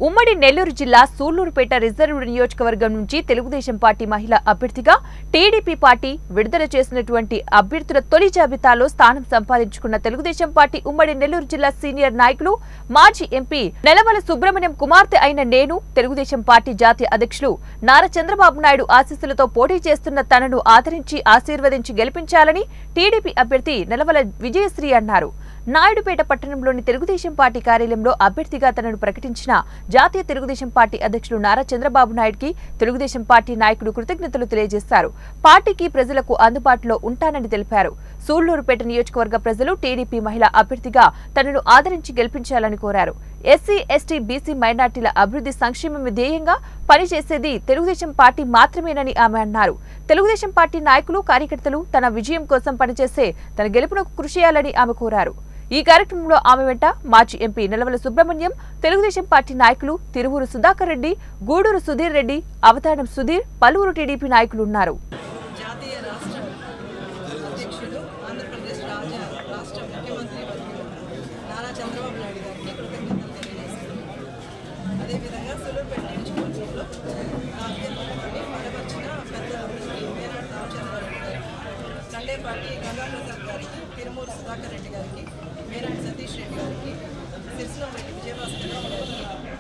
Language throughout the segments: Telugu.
ఉమ్మడి నెల్లూరు జిల్లా సూళ్లూరుపేట రిజర్వ్డ్ నియోజకవర్గం నుంచి తెలుగుదేశం పార్టీ మహిళా అభ్యర్థిగా టీడీపీ పార్టీ విడుదల చేసినటువంటి అభ్యర్థుల తొలి జాబితాలో స్థానం సంపాదించుకున్న తెలుగుదేశం పార్టీ ఉమ్మడి నెల్లూరు జిల్లా సీనియర్ నాయకులు మాజీ ఎంపీ నెలవల సుబ్రహ్మణ్యం కుమార్తె అయిన నేను తెలుగుదేశం పార్టీ జాతీయ అధ్యక్షులు నారా చంద్రబాబు నాయుడు ఆశీస్సులతో పోటీ చేస్తున్న తనను ఆదరించి ఆశీర్వదించి గెలిపించాలని టీడీపీ అభ్యర్థి నెలవల విజయశ్రీ అన్నారు. నాయుడుపేట పట్టణంలోని తెలుగుదేశం పార్టీ కార్యాలయంలో అభ్యర్థిగా తనను ప్రకటించిన జాతీయ తెలుగుదేశం పార్టీ అధ్యక్షులు నారా చంద్రబాబు నాయుడుకి తెలుగుదేశం పార్టీ నాయకులు కృతజ్ఞతలు తెలియజేశారు. పార్టీకి ప్రజలకు అందుబాటులో ఉంటానని తెలిపారు. సూళ్లూరుపేట నియోజకవర్గ ప్రజలు టీడీపీ మహిళా అభ్యర్థిగా తనను ఆదరించి గెలిపించాలని కోరారు. ఎస్సీ, ఎస్టీ, బీసీ మైనార్టీల అభివృద్ధి సంక్షేమం ధ్యేయంగా పనిచేసేది తెలుగుదేశం పార్టీ మాత్రమేనని ఆమె అన్నారు. తెలుగుదేశం పార్టీ నాయకులు, కార్యకర్తలు తన విజయం కోసం పనిచేసే తన గెలుపునకు కృషి చేయాలని ఆమె కోరారు. ఈ కార్యక్రమంలో ఆమె వెంట మాజీ ఎంపీ నెలవల సుబ్రహ్మణ్యం, తెలుగుదేశం పార్టీ నాయకులు తిరువూరు సుధాకర్ రెడ్డి, గూడూరు సుధీర్ రెడ్డి, అవతారం సుధీర్, పలువురు టీడీపీ నాయకులు ఉన్నారు. పార్టీ గంగాప్రసాద్ గారికి, తిరుమూరు సుధాకర్ రెడ్డి గారికి, మేరాటి సతీష్ రెడ్డి గారికి, సిరిసిలం రెడ్డి విజయభాస్కర్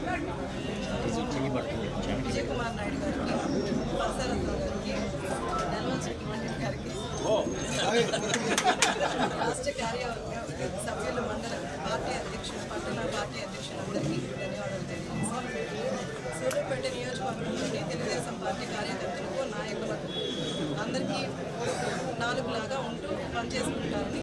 గారికి, విజయ్ కుమార్ నాయుడు గారికి, పరసరత్న గారికి, నెలవల్ సుబ్రహ్మణ్యం గారికి, రాష్ట్ర కార్యవర్గ సభ్యులు, మండల పార్టీ అధ్యక్షులు, పట్టణ పార్టీ అధ్యక్షులందరికీ ధన్యవాదాలు తెలియజేస్తున్నాను. సూళ్లూరుపేట నియోజకవర్గంలోని తెలుగుదేశం పార్టీ కార్యకర్తలకు, నాయకులకు అందరికీ నాలుగులాగా ఉంటూ పనిచేసుకుంటారని